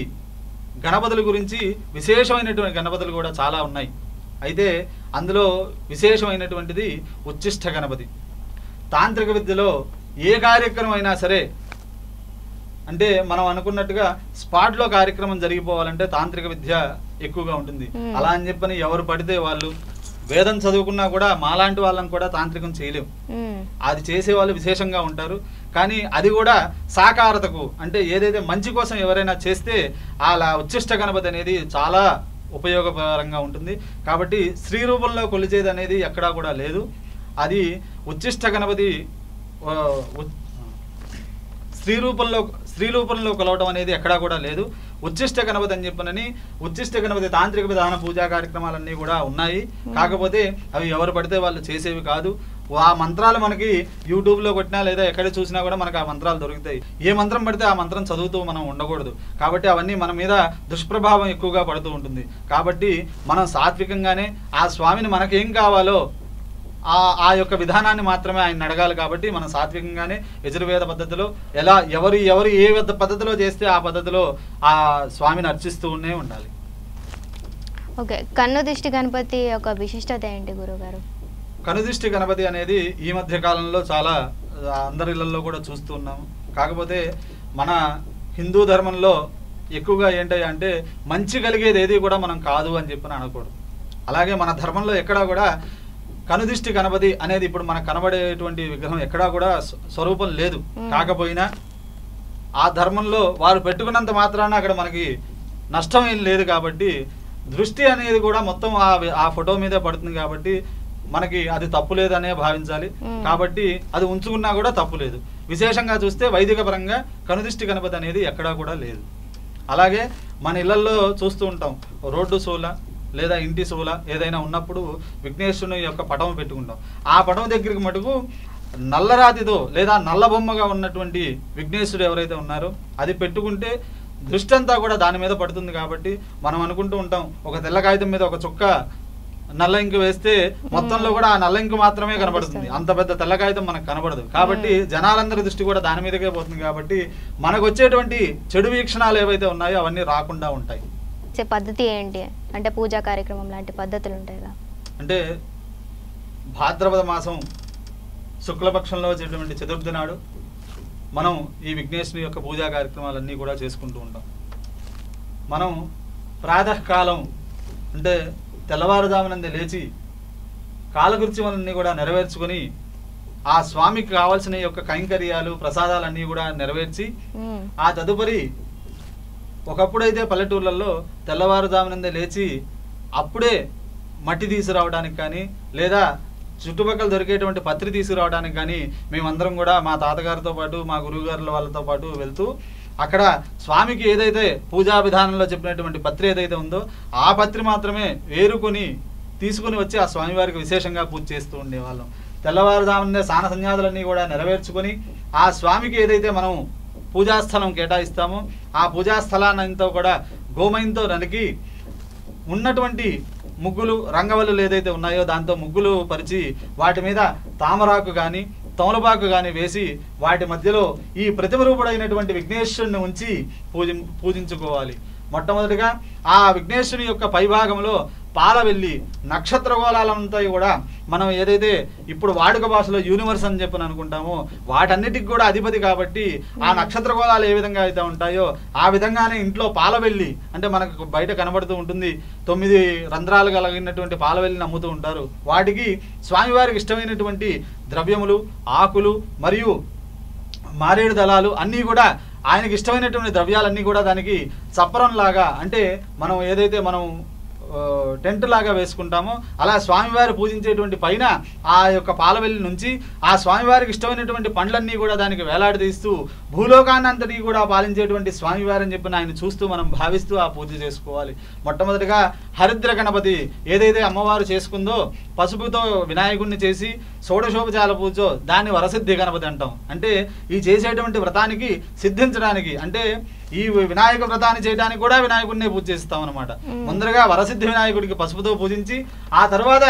గణపతుల గురించి విశేషమైనటువంటి గణపతులు కూడా చాలా ఉన్నాయి. అయితే అందులో విశేషమైనటువంటిది ఉచ్చిష్ట గణపతి. తాంత్రిక విద్యలో ఏ కార్యక్రమం అయినా సరే, అంటే మనం అనుకున్నట్టుగా స్పాట్లో కార్యక్రమం జరిగిపోవాలంటే తాంత్రిక విద్య ఎక్కువగా ఉంటుంది. అలా అని చెప్పని ఎవరు పడితే వాళ్ళు వేదం చదువుకున్నా కూడా మాలాంటి వాళ్ళని కూడా తాంత్రికం చేయలేము. అది చేసే వాళ్ళు విశేషంగా ఉంటారు. కానీ అది కూడా సాకారతకు, అంటే ఏదైతే మంచి కోసం ఎవరైనా చేస్తే అలా ఉచ్చిష్ట గణపతి అనేది చాలా ఉపయోగకరంగా ఉంటుంది. కాబట్టి స్త్రీ రూపంలో కొలిచేది అనేది ఎక్కడా కూడా లేదు. అది ఉచ్చిష్ట గణపతి స్త్రీ రూపంలో కొలవడం అనేది ఎక్కడా కూడా లేదు. ఉచ్చిష్ట గణపతి అని చెప్పనని ఉచ్చిష్ట గణపతి తాంత్రిక విధాన పూజా కార్యక్రమాలన్నీ కూడా ఉన్నాయి. కాకపోతే అవి ఎవరు పడితే వాళ్ళు చేసేవి కాదు. ఆ మంత్రాలు మనకి యూట్యూబ్లో కొట్టినా లేదా ఎక్కడ చూసినా కూడా మనకు ఆ మంత్రాలు దొరుకుతాయి. ఏ మంత్రం పడితే ఆ మంత్రం చదువుతూ మనం ఉండకూడదు. కాబట్టి అవన్నీ మన మీద దుష్ప్రభావం ఎక్కువగా పడుతూ ఉంటుంది. కాబట్టి మనం సాత్వికంగానే ఆ స్వామిని మనకేం కావాలో ఆ యొక్క విధానాన్ని మాత్రమే ఆయన అడగాలి. కాబట్టి మనం సాత్వికంగానే యజుర్వేద పద్ధతిలో ఎవరు ఏ పద్ధతిలో చేస్తే ఆ పద్ధతిలో ఆ స్వామిని అర్చిస్తూనే ఉండాలి. ఓకే, కన్ను దిష్టి గణపతి యొక్క విశిష్టత ఏంటి గురుగారు? కనుదిష్టి గణపతి అనేది ఈ మధ్య కాలంలో చాలా అందరి ఇళ్లలో కూడా చూస్తూ ఉన్నాము. కాకపోతే మన హిందూ ధర్మంలో ఎక్కువగా ఏంటంటే మంచి కలిగేది ఏది కూడా మనం కాదు అని చెప్పి అనకూడదు. అలాగే మన ధర్మంలో ఎక్కడా కూడా కనుదిష్టి గణపతి అనేది ఇప్పుడు మనకు కనబడేటువంటి విగ్రహం ఎక్కడా కూడా స్వరూపం లేదు. కాకపోయినా ఆ ధర్మంలో వారు పెట్టుకున్నంత మాత్రాన అక్కడ మనకి నష్టం ఏం లేదు. కాబట్టి దృష్టి అనేది కూడా మొత్తం ఆ ఫోటో మీదే పడుతుంది. కాబట్టి మనకి అది తప్పు లేదనే భావించాలి. కాబట్టి అది ఉంచుకున్నా కూడా తప్పు లేదు. విశేషంగా చూస్తే వైదిక పరంగా కనుదిష్టి గణపతి అనేది ఎక్కడా కూడా లేదు. అలాగే మన ఇళ్లలో చూస్తూ ఉంటాం, రోడ్డు సోల లేదా ఇంటి సోల ఏదైనా ఉన్నప్పుడు విఘ్నేశ్వరుని యొక్క పటం పెట్టుకుంటాం. ఆ పటం దగ్గరికి మటుకు నల్లరాతితో లేదా నల్ల బొమ్మగా ఉన్నటువంటి విఘ్నేశ్వరుడు ఎవరైతే ఉన్నారో అది పెట్టుకుంటే దృష్టి అంతా కూడా దాని మీద పడుతుంది. కాబట్టి మనం అనుకుంటూ ఉంటాం, ఒక తెల్ల కాగితం మీద ఒక చుక్క నల్ల ఇంకు వేస్తే మొత్తంలో కూడా ఆ నల్ల ఇంకు మాత్రమే కనబడుతుంది, అంత పెద్ద తెల్ల కాగితం మనకు కనబడదు. కాబట్టి జనాలందరి దృష్టి కూడా దాని మీదకే పోతుంది. కాబట్టి మనకు వచ్చేటువంటి చెడు వీక్షణాలు ఏవైతే ఉన్నాయో అవన్నీ రాకుండా ఉంటాయి. పద్ధతి ఏంటి అంటే పూజా కార్యక్రమం లాంటి పద్ధతులు ఉంటాయి. అంటే భాద్రపద మాసం శుక్లపక్షంలో వచ్చేటువంటి చతుర్థి నాడు మనం ఈ విఘ్నేశ్వరుని యొక్క పూజా కార్యక్రమాలన్నీ కూడా చేసుకుంటూ ఉంటాం. మనం ప్రాతకాలం అంటే తెల్లవారుజామునందే లేచి కాలకృత్యములన్నీ కూడా నెరవేర్చుకొని ఆ స్వామికి కావాల్సిన యొక్క కైంకర్యాలు ప్రసాదాలన్నీ కూడా నెరవేర్చి ఆ తదుపరి ఒకప్పుడైతే పల్లెటూర్లలో తెల్లవారుజామునందే లేచి అప్పుడే మట్టి తీసుకురావడానికి కానీ లేదా చుట్టుపక్కల దొరికేటువంటి పత్రి తీసుకురావడానికి కానీ మేమందరం కూడా మా తాతగారితో పాటు మా గురువుగారుల వాళ్ళతో పాటు వెళ్తూ అక్కడ స్వామికి ఏదైతే పూజా విధానంలో చెప్పినటువంటి పత్రి ఏదైతే ఉందో ఆ పత్రి మాత్రమే వేరుకొని తీసుకుని వచ్చి ఆ స్వామివారికి విశేషంగా పూజ చేస్తూ ఉండేవాళ్ళం. తెల్లవారుజామునే స్నాన సంధ్యాదులన్నీ కూడా నెరవేర్చుకొని ఆ స్వామికి ఏదైతే మనం పూజాస్థలం కేటాయిస్తామో ఆ పూజాస్థలాన్నంతా కూడా గోమయంతో నరికి ఉన్నటువంటి ముగ్గులు రంగవల్లులు ఏదైతే ఉన్నాయో దాంతో ముగ్గులు పరిచి వాటి మీద తామరాకు కానీ తమలపాకు కానీ వేసి వాటి మధ్యలో ఈ ప్రతిమ రూపుడైనటువంటి విఘ్నేశ్వరుని ఉంచి పూజించుకోవాలి. మొట్టమొదటిగా ఆ విఘ్నేశ్వరుని యొక్క పైభాగంలో పాలవెల్లి నక్షత్ర గోళాలంతా కూడా మనం ఏదైతే ఇప్పుడు వాడుక భాషలో యూనివర్స్ అని చెప్పని అనుకుంటామో వాటన్నిటికి కూడా అధిపతి కాబట్టి ఆ నక్షత్ర గోళాలు ఏ విధంగా అయితే ఉంటాయో ఆ విధంగానే ఇంట్లో పాలవెల్లి అంటే మనకు బయట కనబడుతూ ఉంటుంది, 9 రంధ్రాలు కలిగినటువంటి పాలవెల్లిని అమ్ముతూ ఉంటారు. వాటికి స్వామివారికి ఇష్టమైనటువంటి ద్రవ్యములు, ఆకులు మరియు మారేడు దళాలు అన్నీ కూడా ఆయనకి ఇష్టమైనటువంటి ద్రవ్యాలన్నీ కూడా దానికి చప్పరం లాగా అంటే మనం ఏదైతే మనం టెంట్ లాగా వేసుకుంటామో అలా స్వామివారి పూజించేటువంటి పైన ఆ యొక్క పాలవెల్లి నుంచి ఆ స్వామివారికి ఇష్టమైనటువంటి పండ్లన్నీ కూడా దానికి వేలాడదీస్తూ భూలోకాన్ని అంతటికి కూడా పాలించేటువంటి స్వామివారి అని చెప్పి ఆయన చూస్తూ మనం భావిస్తూ ఆ పూజ చేసుకోవాలి. మొట్టమొదటిగా హరిద్ర గణపతి ఏదైతే అమ్మవారు చేసుకుందో పసుపుతో వినాయకుడిని చేసి షోడశోపచార పూజో దాన్ని వరసిద్ధి గణపతి అంటాం. అంటే ఈ చేసేటువంటి వ్రతానికి సిద్ధించడానికి అంటే ఈ వినాయక వ్రతాన్ని చేయడానికి కూడా వినాయకుడినే పూజ చేస్తాం అనమాట. ముందరగా వరసిద్ధి వినాయకుడికి పసుపుతో పూజించి ఆ తర్వాత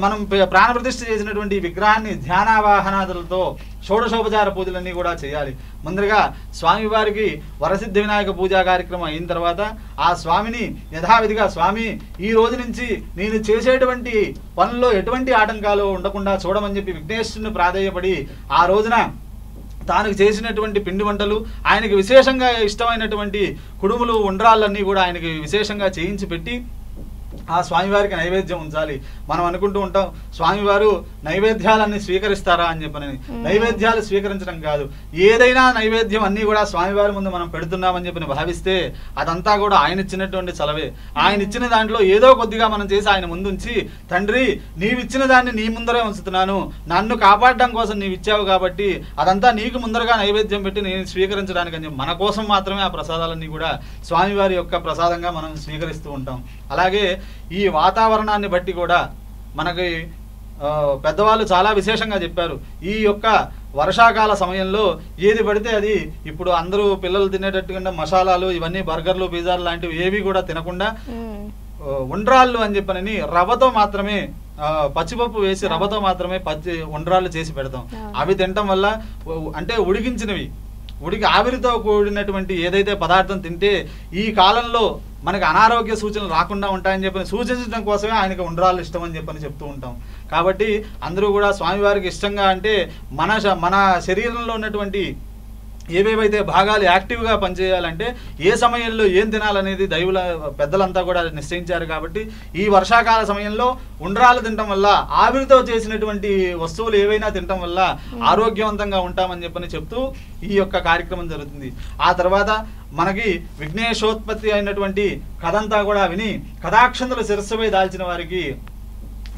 మనం ప్రాణప్రతిష్ఠ చేసినటువంటి విగ్రహాన్ని ధ్యానావాహనాదులతో షోడశోపచార పూజలన్నీ కూడా చేయాలి. ముందరగా స్వామివారికి వరసిద్ధి వినాయక పూజా కార్యక్రమం అయిన తర్వాత ఆ స్వామిని యథావిధిగా స్వామి ఈ రోజు నుంచి నేను చేసేటువంటి పనుల్లో ఎటువంటి ఆటంకాలు ఉండకుండా చూడమని చెప్పి విఘ్నేశ్వరుని ప్రాధేయపడి ఆ రోజున తాను చేసినటువంటి పిండి వంటలు ఆయనకి విశేషంగా ఇష్టమైనటువంటి కుడుములు ఉండ్రాళ్ళన్నీ కూడా ఆయనకి విశేషంగా చేయించి పెట్టి ఆ స్వామివారికి నైవేద్యం ఉంచాలి. మనం అనుకుంటూ ఉంటాం స్వామివారు నైవేద్యాలన్నీ స్వీకరిస్తారా అని చెప్పని. నైవేద్యాలు స్వీకరించడం కాదు, ఏదైనా నైవేద్యం అన్నీ కూడా స్వామివారి ముందు మనం పెడుతున్నామని చెప్పని భావిస్తే అదంతా కూడా ఆయన ఇచ్చినటువంటి చలవే. ఆయన ఇచ్చిన దాంట్లో ఏదో కొద్దిగా మనం చేసి ఆయన ముందుంచి తండ్రి నీవిచ్చిన దాన్ని నీ ముందరే ఉంచుతున్నాను, నన్ను కాపాడడం కోసం నీవు ఇచ్చావు కాబట్టి అదంతా నీకు ముందరగా నైవేద్యం పెట్టి నేను స్వీకరించడానికి అని మన కోసం మాత్రమే ఆ ప్రసాదాలన్నీ కూడా స్వామివారి యొక్క ప్రసాదంగా మనం స్వీకరిస్తూ ఉంటాం. అలాగే ఈ వాతావరణాన్ని బట్టి కూడా మనకి పెద్దవాళ్ళు చాలా విశేషంగా చెప్పారు. ఈ యొక్క వర్షాకాల సమయంలో ఏది పడితే అది ఇప్పుడు అందరూ పిల్లలు తినేటట్టుగా మసాలాలు ఇవన్నీ బర్గర్లు పిజ్జాలు లాంటివి ఏవి కూడా తినకుండా ఉండ్రాళ్ళు అని చెప్పనని రవ్వతో మాత్రమే పచ్చిపప్పు వేసి రవ్వతో మాత్రమే ఉండ్రాళ్ళు చేసి పెడతాం. అవి తినటం వల్ల అంటే ఉడికి ఆవిరితో కూడినటువంటి ఏదైతే పదార్థం తింటే ఈ కాలంలో మనకి అనారోగ్య సూచనలు రాకుండా ఉంటాయని చెప్పని సూచించడం కోసమే ఆయనకి ఉండ్రాళ్ళు ఇష్టం అని చెప్పని చెప్తూ ఉంటాం. కాబట్టి అందరూ కూడా స్వామివారికి ఇష్టంగా అంటే మన శరీరంలో ఉన్నటువంటి ఏవేవైతే భాగాలు యాక్టివ్గా పనిచేయాలంటే ఏ సమయంలో ఏం తినాలనేది దైవుల పెద్దలంతా కూడా నిశ్చయించారు. కాబట్టి ఈ వర్షాకాల సమయంలో ఉండ్రాలు తినటం వల్ల ఆవిరితో చేసినటువంటి వస్తువులు ఏవైనా తినటం వల్ల ఆరోగ్యవంతంగా ఉంటామని చెప్పని చెప్తూ ఈ యొక్క కార్యక్రమం జరుగుతుంది. ఆ తర్వాత మనకి విఘ్నేశోత్పత్తి అయినటువంటి కథంతా కూడా విని కథాక్షంతలు శిరస్సుపై దాల్చిన వారికి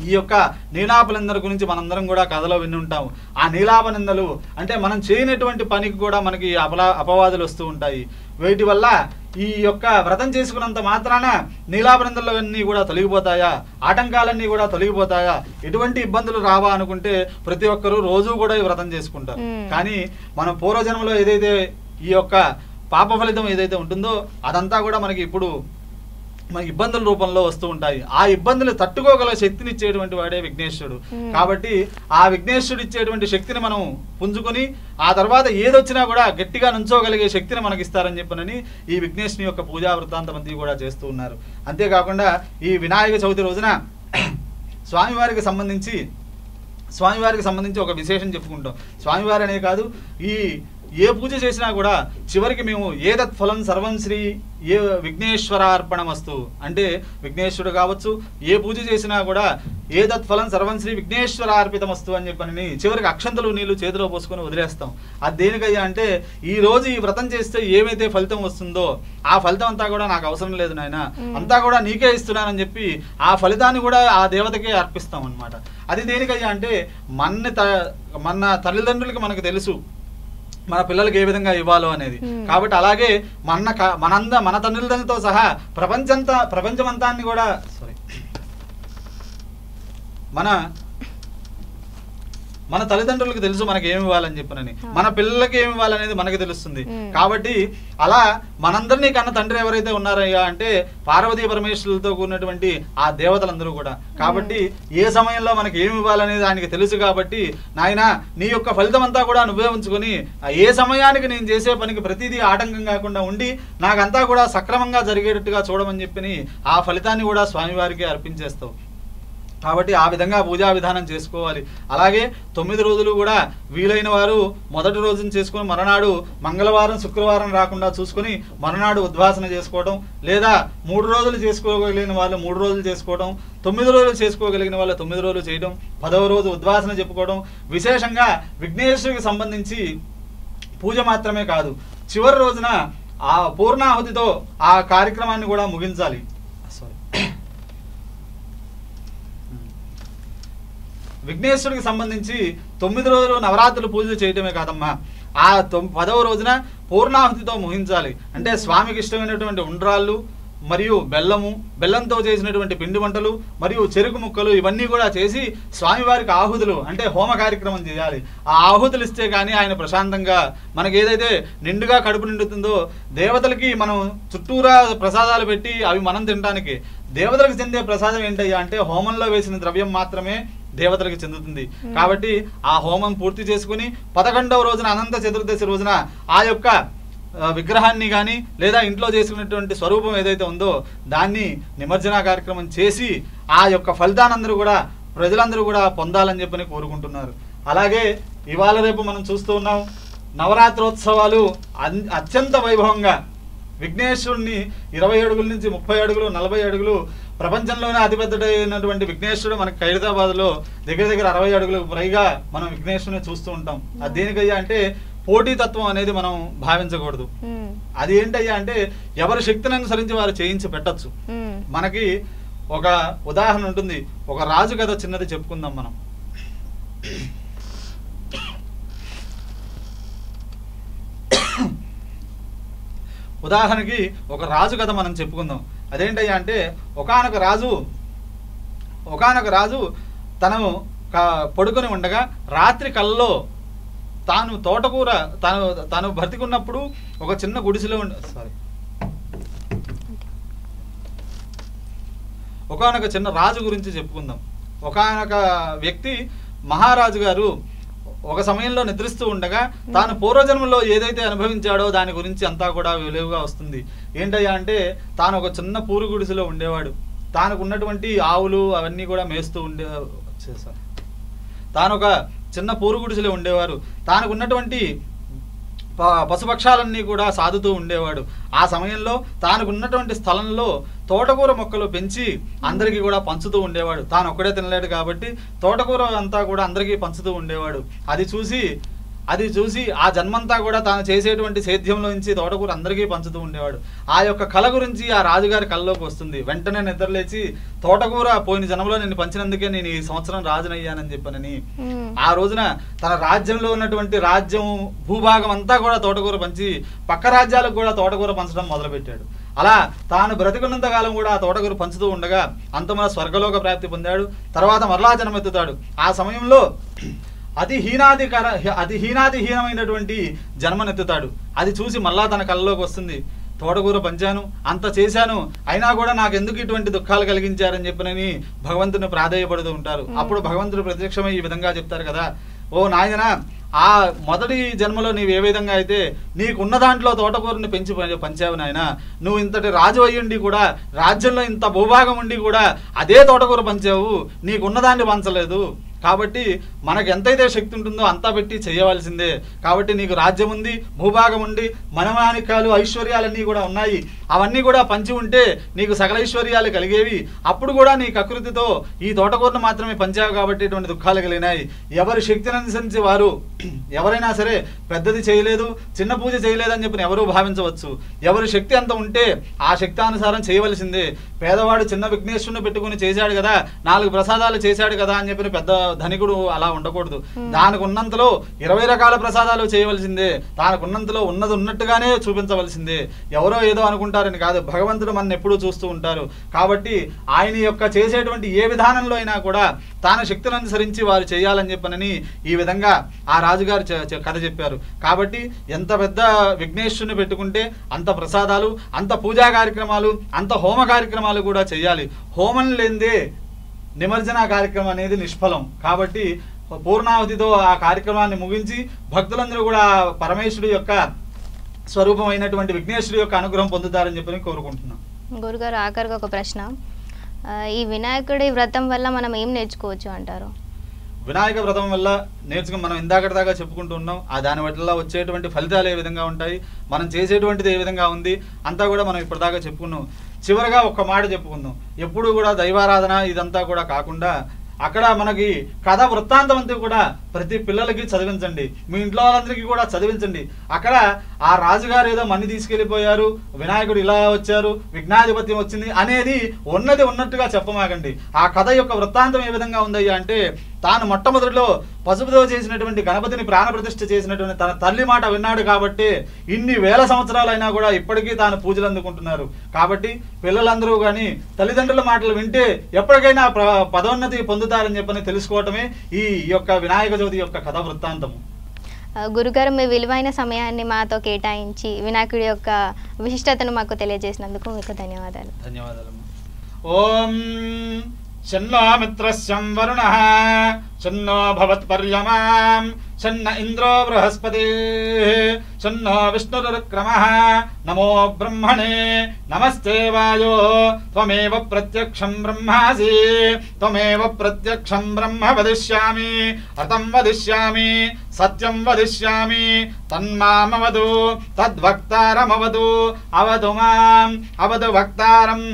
ఈ యొక్క నీలాపనిందల గురించి మనందరం కూడా కథలో విని ఉంటాం. ఆ నీలాపనిందలు అంటే మనం చేయనటువంటి పనికి కూడా మనకి అపవాదులు వస్తూ ఉంటాయి. వీటి వల్ల ఈ యొక్క వ్రతం చేసుకున్నంత మాత్రాన నీలాపనిందలన్నీ కూడా తొలగిపోతాయా, ఆటంకాలన్నీ కూడా తొలగిపోతాయా, ఎటువంటి ఇబ్బందులు రావా అనుకుంటే ప్రతి ఒక్కరూ రోజు కూడా ఈ వ్రతం చేసుకుంటారు. కానీ మన పూర్వజన్మలో ఏదైతే ఈ యొక్క పాప ఫలితం ఏదైతే ఉంటుందో అదంతా కూడా మనకి ఇప్పుడు మనకి ఇబ్బందుల రూపంలో వస్తూ ఉంటాయి. ఆ ఇబ్బందులు తట్టుకోగల శక్తిని ఇచ్చేటువంటి వాడే విఘ్నేశ్వరుడు. కాబట్టి ఆ విఘ్నేశ్వరుడు ఇచ్చేటువంటి శక్తిని మనం పుంజుకొని ఆ తర్వాత ఏదొచ్చినా కూడా గట్టిగా నుంచోగలిగే శక్తిని మనకి ఇస్తారని చెప్పనని ఈ విఘ్నేశ్వరుని యొక్క పూజా వృత్తాంతమంతి కూడా చేస్తూ ఉన్నారు. అంతేకాకుండా ఈ వినాయక చవితి రోజున స్వామివారికి సంబంధించి ఒక విశేషం చెప్పుకుంటాం. స్వామివారి అనే కాదు, ఏ పూజ చేసినా కూడా చివరికి మేము ఏదత్ ఫలం సర్వం శ్రీ ఏ విఘ్నేశ్వరార్పణమస్తు అంటే విఘ్నేశ్వరుడు కావచ్చు, ఏ పూజ చేసినా కూడా ఏదత్ ఫలం సర్వం శ్రీ విఘ్నేశ్వరార్పితమస్తు అని చెప్పని చివరికి అక్షంతలు నీళ్లు చేతిలో పోసుకొని వదిలేస్తాం. అది దేనికయ్యా అంటే ఈ రోజు ఈ వ్రతం చేస్తే ఏమైతే ఫలితం వస్తుందో ఆ ఫలితం అంతా కూడా నాకు అవసరం లేదు నాయన, అంతా కూడా నీకే ఇస్తున్నానని చెప్పి ఆ ఫలితాన్ని కూడా ఆ దేవతకే అర్పిస్తాం అన్నమాట. అది దేనికయ్యా అంటే మన తల్లిదండ్రులకి మనకు తెలుసు మన పిల్లలకి ఏ విధంగా ఇవ్వాలో అనేది. కాబట్టి అలాగే మన తల్లిదండ్రులతో సహా ప్రపంచమంతాన్ని కూడా మన తల్లిదండ్రులకు తెలుసు మనకి ఏమి ఇవ్వాలని చెప్పనని, మన పిల్లలకి ఏమి ఇవ్వాలనేది మనకి తెలుస్తుంది. కాబట్టి అలా మనందరినీ కన్న తండ్రి ఎవరైతే ఉన్నారయ్యా అంటే పార్వతీ పరమేశ్వరులతో కూడినటువంటి ఆ దేవతలందరూ కూడా. కాబట్టి ఏ సమయంలో మనకి ఏమి ఇవ్వాలనేది ఆయనకి తెలుసు. కాబట్టి నాయన నీ యొక్క ఫలితం అంతా కూడా నువ్వే ఉంచుకొని ఏ సమయానికి నేను చేసే పనికి ప్రతిదీ ఆటంకం కాకుండా ఉండి నాకంతా కూడా సక్రమంగా జరిగేటట్టుగా చూడమని చెప్పి ఆ ఫలితాన్ని కూడా స్వామివారికి అర్పించేస్తావు. కాబట్టి ఆ విధంగా పూజా విధానం చేసుకోవాలి. అలాగే 9 రోజులు కూడా వీలైన వారు మొదటి రోజున చేసుకుని మరునాడు మంగళవారం శుక్రవారం రాకుండా చూసుకొని మరునాడు ఉద్వాసన చేసుకోవడం, లేదా 3 రోజులు చేసుకోగలిగిన వాళ్ళు 3 రోజులు చేసుకోవడం, 9 రోజులు చేసుకోగలిగిన వాళ్ళు 9 రోజులు చేయడం, 10వ రోజు ఉద్వాసన చెప్పుకోవడం. విశేషంగా విఘ్నేశ్వరుడికి సంబంధించి పూజ మాత్రమే కాదు, చివరి రోజున ఆ పూర్ణాహుతితో ఆ కార్యక్రమాన్ని కూడా ముగించాలి. విఘ్నేశ్వరుడికి సంబంధించి 9 రోజులు నవరాత్రులు పూజలు చేయటమే కాదమ్మా, ఆ 10వ రోజున పూర్ణాహుతితో ముగించాలి. అంటే స్వామికి ఇష్టమైనటువంటి ఉండ్రాళ్ళు మరియు బెల్లంతో చేసినటువంటి పిండి వంటలు మరియు చెరుకు ముక్కలు ఇవన్నీ కూడా చేసి స్వామివారికి ఆహుతులు అంటే హోమ కార్యక్రమం చేయాలి. ఆ ఆహుతులు ఇస్తే కానీ ఆయన ప్రశాంతంగా మనకి ఏదైతే నిండుగా కడుపు నిండుతుందో దేవతలకి మనం చుట్టూరా ప్రసాదాలు పెట్టి అవి మనం తినడానికి, దేవతలకు చెందే ప్రసాదం ఏంటయ్యా అంటే హోమంలో వేసిన ద్రవ్యం మాత్రమే దేవతలకు చెందుతుంది. కాబట్టి ఆ హోమం పూర్తి చేసుకుని 11వ రోజున అనంత చతుర్దశి రోజున ఆ యొక్క విగ్రహాన్ని కానీ లేదా ఇంట్లో చేసుకున్నటువంటి స్వరూపం ఏదైతే ఉందో దాన్ని నిమజ్జన కార్యక్రమం చేసి ఆ యొక్క ఫలితానందరూ కూడా ప్రజలందరూ కూడా పొందాలని చెప్పని కోరుకుంటున్నారు. అలాగే ఇవాళ రేపు మనం చూస్తూ ఉన్నాం నవరాత్రోత్సవాలు అత్యంత వైభవంగా విఘ్నేశ్వరుణ్ణి 20 అడుగుల నుంచి 30 అడుగులు 40 అడుగులు ప్రపంచంలోనే అతిపెద్దడైనటువంటి విఘ్నేశ్వరుడు మనకి ఖైరతాబాద్లో దగ్గర 60 అడుగులకు పైగా మనం విఘ్నేశ్వరుని చూస్తూ ఉంటాం. అది దేనికయ్యా అంటే పోటీతత్వం అనేది మనం భావించకూడదు. అది ఏంటయ్యా అంటే ఎవరి శక్తిని అనుసరించి వారు చేయించి పెట్టచ్చు. మనకి ఒక ఉదాహరణ ఉంటుంది, ఒక రాజు కథ చిన్నది చెప్పుకుందాం మనం. ఉదాహరణకి ఒక రాజు కథ మనం చెప్పుకుందాం. అదేంటయ్యా అంటే ఒకానొక రాజు తను పడుకొని ఉండగా రాత్రి కల్లో తాను తోటకూర తాను బ్రతికున్నప్పుడు ఒక చిన్న గుడిసెలో ఒకానొక చిన్న రాజు గురించి చెప్పుకుందాం. ఒకానొక వ్యక్తి మహారాజు గారు ఒక సమయంలో నిద్రిస్తూ ఉండగా తాను పూర్వజన్మలో ఏదైతే అనుభవించాడో దాని గురించి అంతా కూడా వెలుగుగా వస్తుంది. ఏంటయ్యా అంటే తాను ఒక చిన్న పూరు గుడిసెలో ఉండేవాడు. తానుకు ఉన్నటువంటి ఆవులు అవన్నీ కూడా మేస్తూ తాను ఒక చిన్న పూరు గుడిసెలో ఉండేవారు. తానుకు ఉన్నటువంటి పశుపక్షాలన్నీ కూడా సాదుతూ ఉండేవాడు. ఆ సమయంలో తానుకు ఉన్నటువంటి స్థలంలో తోటకూర మొక్కలు పెంచి అందరికీ కూడా పంచుతూ ఉండేవాడు. తాను ఒక్కడే తినలేడు కాబట్టి తోటకూర అంతా కూడా అందరికీ పంచుతూ ఉండేవాడు. అది చూసి ఆ జన్మంతా కూడా తాను చేసేటువంటి సేద్యంలో నుంచి తోటకూర అందరికీ పంచుతూ ఉండేవాడు. ఆ యొక్క కళ గురించి ఆ రాజుగారి కళలోకి వస్తుంది. వెంటనే నిద్రలేచి తోటకూర పోయిన జన్మలో నేను పంచినందుకే నేను ఈ సంవత్సరం రాజునయ్యానని చెప్పనని ఆ రోజున తన రాజ్యంలో ఉన్నటువంటి భూభాగం అంతా కూడా తోటకూర పంచి పక్క రాజ్యాలకు కూడా తోటకూర పంచడం మొదలుపెట్టాడు. అలా తాను బ్రతికున్నంత కాలం కూడా ఆ తోటకూర పంచుతూ ఉండగా అంతమన స్వర్గలోక ప్రాప్తి పొందాడు. తర్వాత మరలా జన్మెత్తుతాడు. ఆ సమయంలో అతి హీనాతిహీనమైనటువంటి జన్మనెత్తుతాడు. అది చూసి మళ్ళా తన కళ్ళలోకి వస్తుంది. తోటకూర పంచాను, అంత చేశాను, అయినా కూడా నాకు ఎందుకు ఇటువంటి దుఃఖాలు కలిగించారని చెప్పినని భగవంతుని ప్రాధేయపడుతూ ఉంటారు. అప్పుడు భగవంతుడు ప్రత్యక్షమై ఈ విధంగా చెప్తారు కదా, ఓ నాయన, ఆ మొదటి జన్మలో నీవు ఏ విధంగా అయితే నీకున్న దాంట్లో తోటకూరని పెంచి పంచావు నాయన, నువ్వు ఇంతటి రాజు అయ్యుండి కూడా, రాజ్యంలో ఇంత భూభాగం ఉండి కూడా అదే తోటకూర పంచావు, నీకున్నదాన్ని పంచలేదు. కాబట్టి మనకు ఎంతైతే శక్తి ఉంటుందో అంతా పెట్టి చేయవలసిందే. కాబట్టి నీకు రాజ్యం ఉంది, భూభాగం ఉంది, మనమానికాలు, ఐశ్వర్యాలన్నీ కూడా ఉన్నాయి. అవన్నీ కూడా పంచి ఉంటే నీకు సకల ఐశ్వర్యాలు కలిగేవి. అప్పుడు కూడా నీ కకృతితో ఈ తోటకూరను మాత్రమే పంచావు కాబట్టి ఇటువంటి దుఃఖాలు కలిగినాయి. ఎవరి శక్తిని అనుసరించి వారు, ఎవరైనా సరే పెద్దది చేయలేదు, చిన్న పూజ చేయలేదని చెప్పి ఎవరూ భావించవచ్చు. ఎవరి శక్తి అంత ఉంటే ఆ శక్తానుసారం చేయవలసిందే. పేదవాడు చిన్న విఘ్నేశ్వరుని పెట్టుకుని చేశాడు కదా, 4 ప్రసాదాలు చేశాడు కదా అని చెప్పి పెద్ద ధనికుడు అలా ఉండకూడదు. దానికి ఉన్నంతలో 20 రకాల ప్రసాదాలు చేయవలసిందే. దానికి ఉన్నంతలో ఉన్నది ఉన్నట్టుగానే చూపించవలసిందే. ఎవరో ఏదో అనుకుంటారని కాదు, భగవంతుడు మన ఎప్పుడూ చూస్తూ ఉంటారు. కాబట్టి ఆయన యొక్క చేసేటువంటి ఏ విధానంలో అయినా కూడా తాను శక్తిని అనుసరించి వారు చేయాలని చెప్పనని ఈ విధంగా ఆ రాజుగారు కథ చెప్పారు. కాబట్టి ఎంత పెద్ద విఘ్నేశ్వరుని పెట్టుకుంటే అంత ప్రసాదాలు, అంత పూజా కార్యక్రమాలు, అంత హోమ కార్యక్రమాలు కూడా చేయాలి. హోమం లేనిదే నిమజ్జన కార్యక్రమం అనేది నిష్ఫలం. కాబట్టి పూర్ణావతితో ఆ కార్యక్రమాన్ని ముగించి భక్తులందరూ కూడా పరమేశ్వరుడు యొక్క స్వరూపమైనటువంటి విఘ్నేశ్వరుడు యొక్క అనుగ్రహం పొందుతారని చెప్పి కోరుకుంటున్నాం. గురుగారు, ఆఖరిగా ఒక ప్రశ్న, ఈ వినాయకుడి వ్రతం వల్ల మనం ఏం నేర్చుకోవచ్చు అంటారు? వినాయక వ్రతం వల్ల మనం ఇందాకటి దాకా చెప్పుకుంటూ ఉన్నాం. దాని వల్ల వచ్చేటువంటి ఫలితాలు ఏ విధంగా ఉంటాయి, మనం చేసేటువంటిది ఏ విధంగా ఉంది, అంతా కూడా మనం ఇప్పటిదాకా చెప్పుకున్నాం. చివరిగా ఒక్క మాట చెప్పుకుందాం. ఎప్పుడు కూడా దైవారాధన ఇదంతా కూడా కాకుండా అక్కడ మనకి కథ వృత్తాంతం అంతా కూడా ప్రతి పిల్లలకి చదివించండి, మీ ఇంట్లో వాళ్ళందరికీ కూడా చదివించండి. అక్కడ ఆ రాజుగారు ఏదో మన్ని తీసుకెళ్ళిపోయారు, వినాయకుడు ఇలా వచ్చారు, విఘ్నాధిపత్యం వచ్చింది అనేది ఉన్నది ఉన్నట్టుగా చెప్పమాకండి. ఆ కథ యొక్క వృత్తాంతం ఏ విధంగా ఉందయ్యా అంటే, తాను మొట్టమొదటిలో పసుపుతో చేసినటువంటి గణపతిని ప్రాణప్రతిష్ఠ చేసినటువంటి తన తల్లి మాట విన్నాడు కాబట్టి ఇన్ని వేల సంవత్సరాలైనా కూడా ఇప్పటికీ తాను పూజలు అందుకుంటున్నారు. కాబట్టి పిల్లలందరూ కానీ తల్లిదండ్రుల మాటలు వింటే ఎప్పటికైనా పదోన్నతి పొందుతారని చెప్పని తెలుసుకోవటమే ఈ యొక్క వినాయక చవితి యొక్క కథ వృత్తాంతము. గురుగారు, మీ విలువైన సమయాన్ని మాతో కేటాయించి వినాయకుడి యొక్క విశిష్టతను మాకు తెలియజేసినందుకు మీకు ధన్యవాదాలు. ధన్యవాదాలు. ఓం శన్నో మిత్రస్యం వరుణః శన్నో భవత్పర్యమాం శన్న ఇంద్రో బృహస్పతి శన్నో విష్ణురుక్రమః నమో బ్రహ్మణే నమస్తే వాయో త్వమేవ ప్రత్యక్షం బ్రహ్మాసి త్వమేవ ప్రత్యక్షం బ్రహ్మ వదిష్యామి అతం వదిష్యామి సత్యం వదిష్యామి తన్మామవదు తద్వక్తారమవదు అవదు మాం అవదు వక్తారం.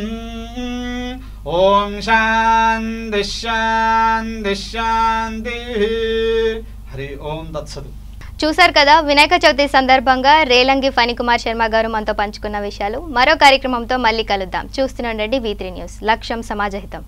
ఓం శాంతి శాంతి శాంతి. హరి ఓం తత్సతు. చూశారు కదా, వినాయక చవితి సందర్భంగా రేలంగి ఫణికుమార్ శర్మ గారు మనతో పంచుకున్న విషయాలు. మరో కార్యక్రమంతో మళ్ళీ కలుద్దాం. చూస్తూనే ఉండండి V3 న్యూస్. లక్ష్యం సమాజహితం.